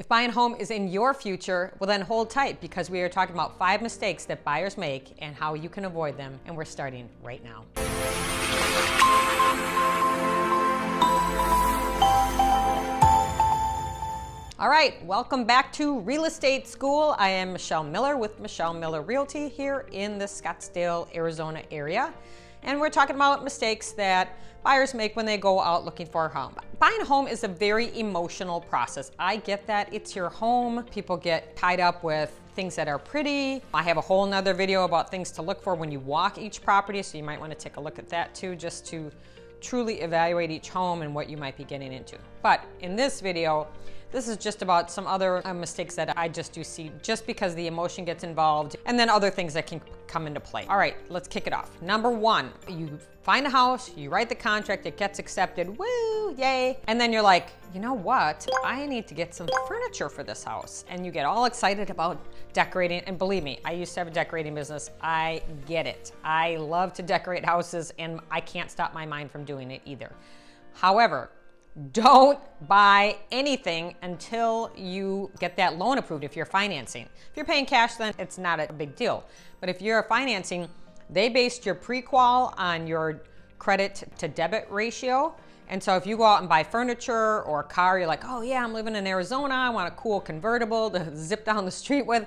If buying a home is in your future, well then hold tight, because we are talking about 5 mistakes that buyers make and how you can avoid them, and we're starting right now. All right, welcome back to Real Estate School. I am Michelle Miller with Michelle Miller Realty here in the Scottsdale, Arizona area. And we're talking about mistakes that buyers make when they go out looking for a home. Buying a home is a very emotional process. I get that. It's your home. People get tied up with things that are pretty. I have a whole nother video about things to look for when you walk each property, so you might want to take a look at that too, just to truly evaluate each home and what you might be getting into. But in this video, this is just about some other mistakes that I just do see, just because the emotion gets involved, and then other things that can come into play. All right, let's kick it off. Number one, you find a house, you write the contract, it gets accepted, woo, yay. And then you're like, you know what? I need to get some furniture for this house. And you get all excited about decorating. And believe me, I used to have a decorating business. I get it. I love to decorate houses, and I can't stop my mind from doing it either. However, don't buy anything until you get that loan approved if you're financing. If you're paying cash, then it's not a big deal. But if you're financing, they based your pre-qual on your credit to debit ratio. And so if you go out and buy furniture or a car, you're like, oh yeah, I'm living in Arizona, I want a cool convertible to zip down the street with.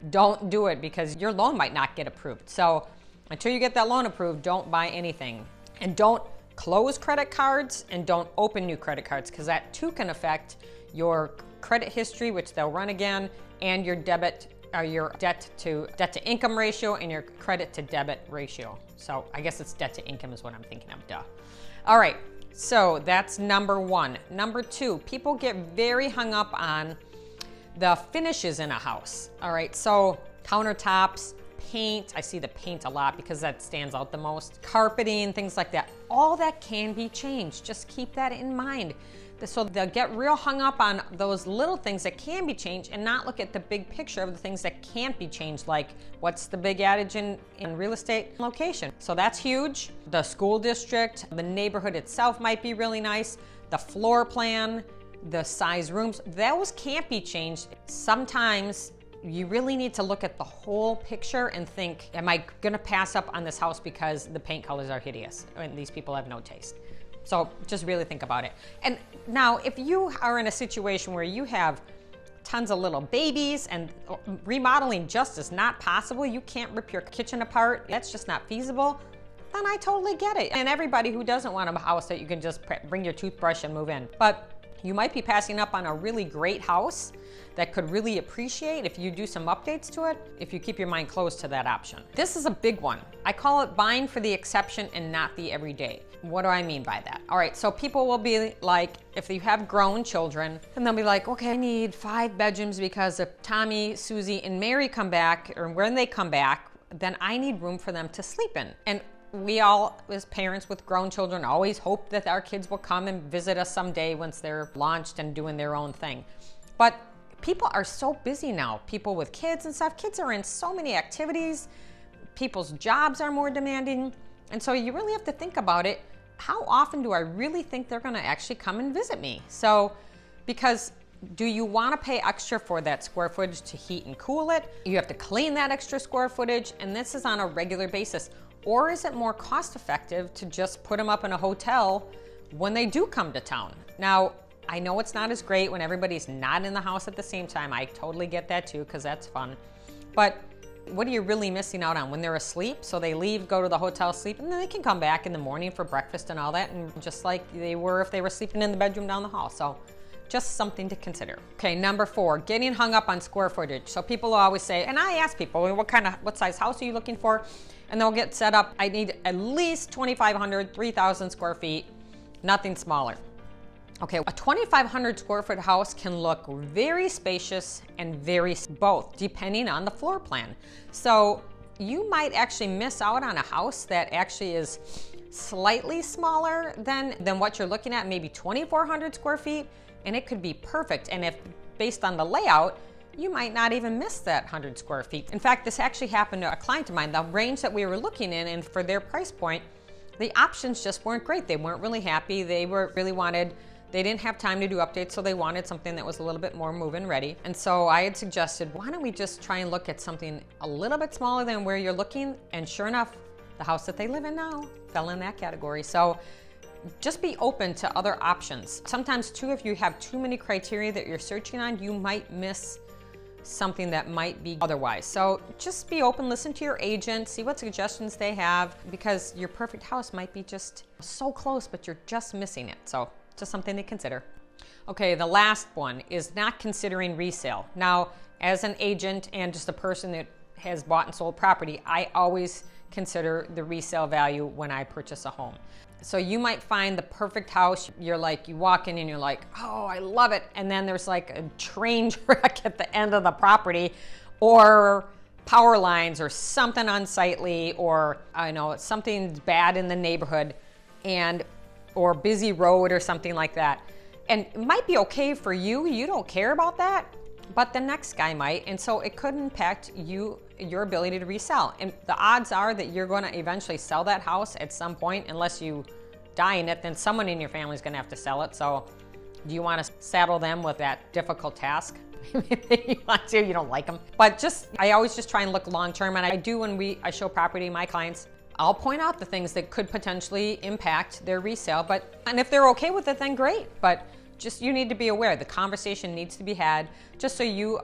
Don't do it, because your loan might not get approved. So until you get that loan approved, don't buy anything. And don't close credit cards, and don't open new credit cards, because that too can affect your credit history, which they'll run again, and your debit or your debt to income ratio and your credit to debit ratio. So I guess it's debt to income is what I'm thinking of, duh. All right, so that's number one. Number two, people get very hung up on the finishes in a house. All right, so countertops, paint, I see the paint a lot because that stands out the most. Carpeting, things like that. All that can be changed. Just keep that in mind. So they'll get real hung up on those little things that can be changed and not look at the big picture of the things that can't be changed, like what's the big adage in real estate? Location. So that's huge. The school district, the neighborhood itself might be really nice. The floor plan, the size rooms, those can't be changed. Sometimes you really need to look at the whole picture and think, am I gonna pass up on this house because the paint colors are hideous and these people have no taste? So just really think about it. And now, if you are in a situation where you have tons of little babies and remodeling just is not possible, you can't rip your kitchen apart, that's just not feasible, then I totally get it. And everybody who doesn't want a house that you can just bring your toothbrush and move in. But you might be passing up on a really great house that could really appreciate if you do some updates to it, if you keep your mind closed to that option. This is a big one. I call it buying for the exception and not the everyday. What do I mean by that? All right, so people will be like, if you have grown children, and they'll be like, okay, I need 5 bedrooms because if Tommy, Susie, and Mary come back, or when they come back, then I need room for them to sleep in. And we all, as parents with grown children, always hope that our kids will come and visit us someday once they're launched and doing their own thing. But people are so busy now. People with kids and stuff, kids are in so many activities. People's jobs are more demanding. And so you really have to think about it. How often do I really think they're gonna actually come and visit me? So, because do you wanna pay extra for that square footage to heat and cool it? You have to clean that extra square footage, and this is on a regular basis. Or is it more cost effective to just put them up in a hotel when they do come to town? Now, I know it's not as great when everybody's not in the house at the same time. I totally get that too, because that's fun. But what are you really missing out on when they're asleep? So they leave, go to the hotel, sleep, and then they can come back in the morning for breakfast and all that, and just like they were if they were sleeping in the bedroom down the hall. So just something to consider. Okay, number 4, getting hung up on square footage. So people always say, and I ask people, well, what size house are you looking for? And they'll get set up, I need at least 2,500, 3,000 square feet, nothing smaller. Okay, a 2,500 square foot house can look very spacious and very both, depending on the floor plan. So you might actually miss out on a house that actually is slightly smaller than what you're looking at, maybe 2,400 square feet, and it could be perfect. And if based on the layout, you might not even miss that 100 square feet. In fact, this actually happened to a client of mine. The range that we were looking in, and for their price point, the options just weren't great. They weren't really happy. They really wanted They didn't have time to do updates, so they wanted something that was a little bit more move-in ready. And so I had suggested, why don't we just try and look at something a little bit smaller than where you're looking? And sure enough, the house that they live in now fell in that category. So just be open to other options. Sometimes too, if you have too many criteria that you're searching on, you might miss something that might be otherwise. So just be open, listen to your agent, see what suggestions they have, because your perfect house might be just so close, but you're just missing it. So just something to consider. Okay, the last one is not considering resale. Now, as an agent and just a person that has bought and sold property, I always consider the resale value when I purchase a home. So you might find the perfect house. You're like, you walk in and you're like, oh, I love it. And then there's like a train wreck at the end of the property, or power lines, or something unsightly, or I know something bad in the neighborhood, or busy road or something like that. And it might be okay for you. You don't care about that, but the next guy might. And so it could impact your ability to resell. And the odds are that you're going to eventually sell that house at some point, unless you die in it, then someone in your family is going to have to sell it. So do you want to saddle them with that difficult task? You want to, you don't like them. But I always just try and look long term. And I do when I show property to my clients, I'll point out the things that could potentially impact their resale. And if they're okay with it, then great. But just, you need to be aware, the conversation needs to be had, just so you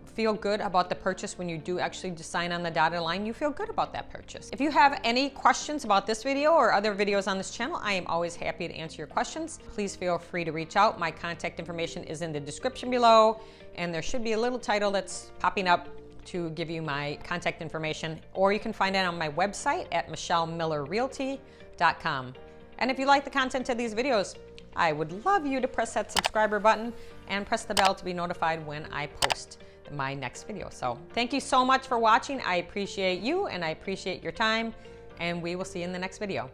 feel good about the purchase. When you do actually sign on the dotted line, you feel good about that purchase. If you have any questions about this video or other videos on this channel, I am always happy to answer your questions. Please feel free to reach out. My contact information is in the description below, and there should be a little title that's popping up to give you my contact information, or you can find it on my website at michellemillerrealty.com. And if you like the content of these videos, I would love you to press that subscriber button and press the bell to be notified when I post my next video. So thank you so much for watching. I appreciate you and I appreciate your time, and we will see you in the next video.